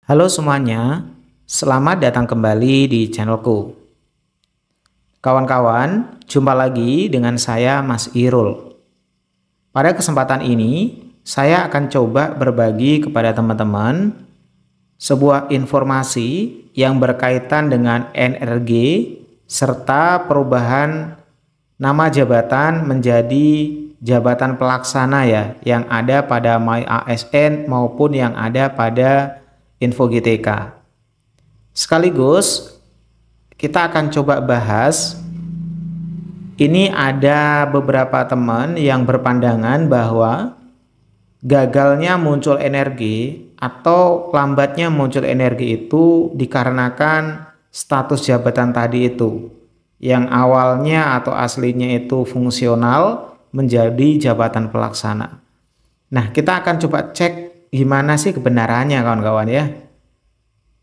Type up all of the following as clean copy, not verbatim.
Halo semuanya, selamat datang kembali di channelku. Kawan-kawan, jumpa lagi dengan saya Mas Irul. Pada kesempatan ini, saya akan coba berbagi kepada teman-teman sebuah informasi yang berkaitan dengan NRG serta perubahan nama jabatan menjadi jabatan pelaksana ya, yang ada pada MyASN maupun yang ada pada Info GTK. Sekaligus kita akan coba bahas, ini ada beberapa teman yang berpandangan bahwa gagalnya muncul energi atau lambatnya muncul energi itu dikarenakan status jabatan tadi itu, yang awalnya atau aslinya itu fungsional menjadi jabatan pelaksana. Nah, kita akan coba cek gimana sih kebenarannya kawan-kawan ya.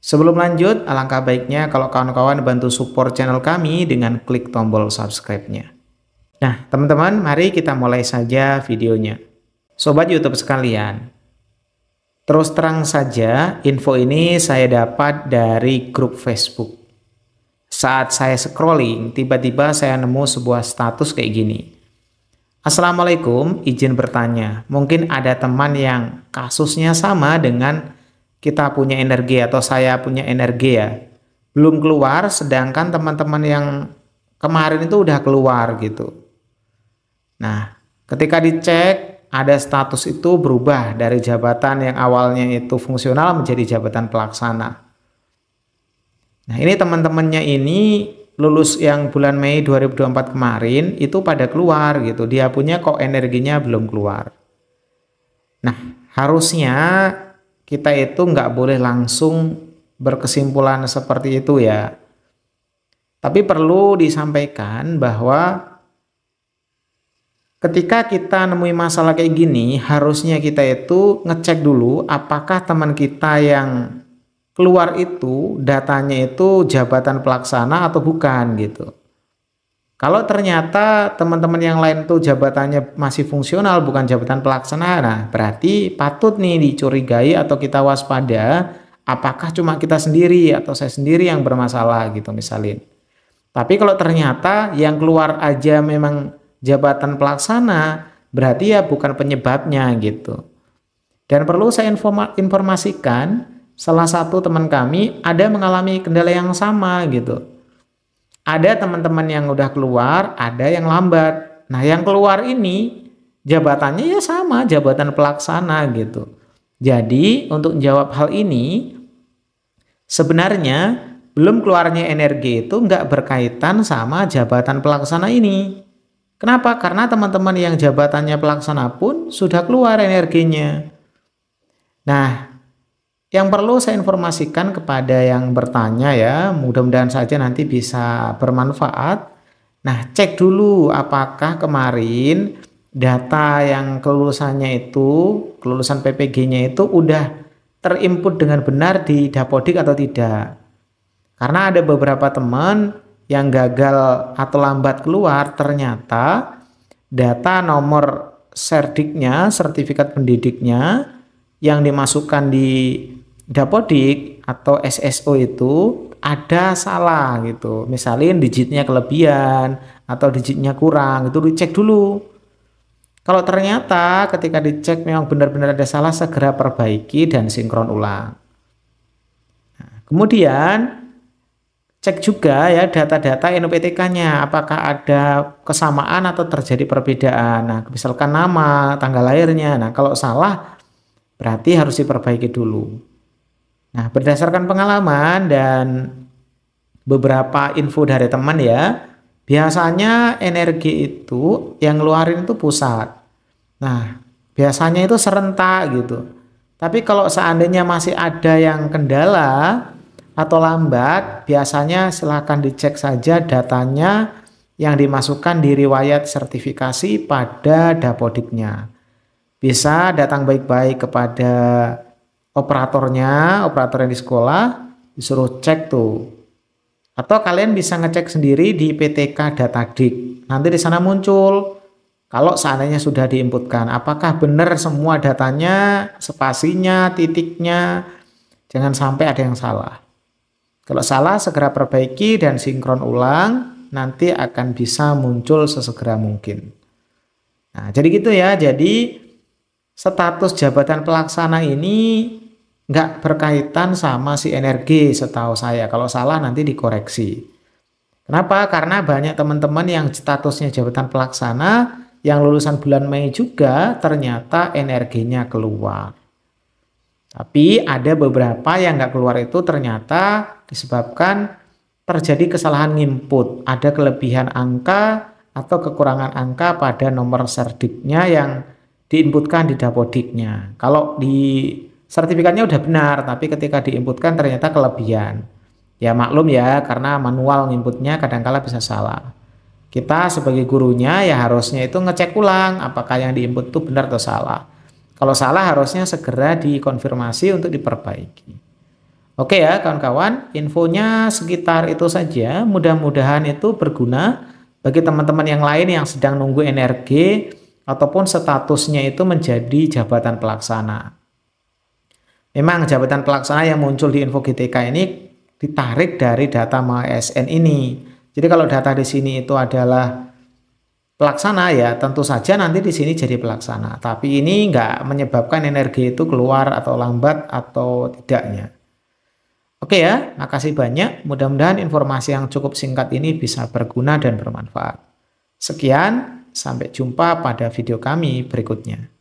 Sebelum lanjut, alangkah baiknya kalau kawan-kawan bantu support channel kami dengan klik tombol subscribe-nya. Nah, teman-teman, mari kita mulai saja videonya. Sobat YouTube sekalian, terus terang saja, info ini saya dapat dari grup Facebook. Saat saya scrolling, tiba-tiba saya nemu sebuah status kayak gini. Assalamualaikum, izin bertanya. Mungkin ada teman yang kasusnya sama dengan kita punya energi atau saya punya energi ya. Belum keluar, sedangkan teman-teman yang kemarin itu udah keluar gitu. Nah, ketika dicek, ada status itu berubah dari jabatan yang awalnya itu fungsional menjadi jabatan pelaksana. Nah, ini teman-temannya ini lulus yang bulan Mei 2024 kemarin itu pada keluar gitu. Dia punya kok energinya belum keluar. Nah, harusnya kita itu nggak boleh langsung berkesimpulan seperti itu ya. Tapi perlu disampaikan bahwa ketika kita nemui masalah kayak gini, harusnya kita itu ngecek dulu apakah teman kita yang keluar itu datanya itu jabatan pelaksana atau bukan gitu. Kalau ternyata teman-teman yang lain tuh jabatannya masih fungsional bukan jabatan pelaksana, nah berarti patut nih dicurigai atau kita waspada apakah cuma kita sendiri atau saya sendiri yang bermasalah gitu misalnya. Tapi kalau ternyata yang keluar aja memang jabatan pelaksana, berarti ya bukan penyebabnya gitu. Dan perlu saya informasikan, salah satu teman kami ada mengalami kendala yang sama gitu. Ada teman-teman yang udah keluar, ada yang lambat. Nah, yang keluar ini jabatannya ya sama, jabatan pelaksana gitu. Jadi, untuk menjawab hal ini, sebenarnya belum keluarnya energi itu nggak berkaitan sama jabatan pelaksana ini. Kenapa? Karena teman-teman yang jabatannya pelaksana pun sudah keluar energinya. Nah, yang perlu saya informasikan kepada yang bertanya ya, mudah-mudahan saja nanti bisa bermanfaat. Nah, cek dulu apakah kemarin data yang kelulusannya itu, kelulusan PPG-nya itu udah terinput dengan benar di Dapodik atau tidak. Karena ada beberapa teman yang gagal atau lambat keluar, ternyata data nomor serdiknya, sertifikat pendidiknya yang dimasukkan di Dapodik atau SSO itu ada salah gitu. Misalnya digitnya kelebihan atau digitnya kurang, itu dicek dulu. Kalau ternyata ketika dicek memang benar-benar ada salah, segera perbaiki dan sinkron ulang. Nah, kemudian cek juga ya data-data NUPTK-nya, apakah ada kesamaan atau terjadi perbedaan. Nah, misalkan nama, tanggal lahirnya. Nah, kalau salah berarti harus diperbaiki dulu. Nah, berdasarkan pengalaman dan beberapa info dari teman ya, biasanya energi itu yang ngeluarin itu pusat. Nah, biasanya itu serentak gitu. Tapi kalau seandainya masih ada yang kendala atau lambat, biasanya silahkan dicek saja datanya yang dimasukkan di riwayat sertifikasi pada Dapodiknya. Bisa datang baik-baik kepada operatornya, operator yang di sekolah, disuruh cek tuh. Atau kalian bisa ngecek sendiri di PTK Datadik. Nanti di sana muncul kalau seandainya sudah diinputkan, apakah benar semua datanya, spasinya, titiknya. Jangan sampai ada yang salah. Kalau salah segera perbaiki dan sinkron ulang, nanti akan bisa muncul sesegera mungkin. Nah, jadi gitu ya. Jadi status jabatan pelaksana ini nggak berkaitan sama si energi setahu saya. Kalau salah nanti dikoreksi. Kenapa? Karena banyak teman-teman yang statusnya jabatan pelaksana yang lulusan bulan Mei juga ternyata energinya keluar. Tapi ada beberapa yang nggak keluar itu ternyata disebabkan terjadi kesalahan input. Ada kelebihan angka atau kekurangan angka pada nomor serdiknya yang diinputkan di dapodiknya. Kalau di sertifikatnya udah benar, tapi ketika diinputkan ternyata kelebihan. Ya maklum ya, karena manual inputnya kadangkala bisa salah. Kita sebagai gurunya ya harusnya itu ngecek ulang apakah yang diinput itu benar atau salah. Kalau salah harusnya segera dikonfirmasi untuk diperbaiki. Oke ya kawan-kawan, infonya sekitar itu saja. Mudah-mudahan itu berguna bagi teman-teman yang lain yang sedang nunggu energi ataupun statusnya itu menjadi jabatan pelaksana. Memang jabatan pelaksana yang muncul di info GTK ini ditarik dari data MASN ini. Jadi kalau data di sini itu adalah pelaksana ya tentu saja nanti di sini jadi pelaksana. Tapi ini nggak menyebabkan energi itu keluar atau lambat atau tidaknya. Oke ya, makasih banyak. Mudah-mudahan informasi yang cukup singkat ini bisa berguna dan bermanfaat. Sekian, sampai jumpa pada video kami berikutnya.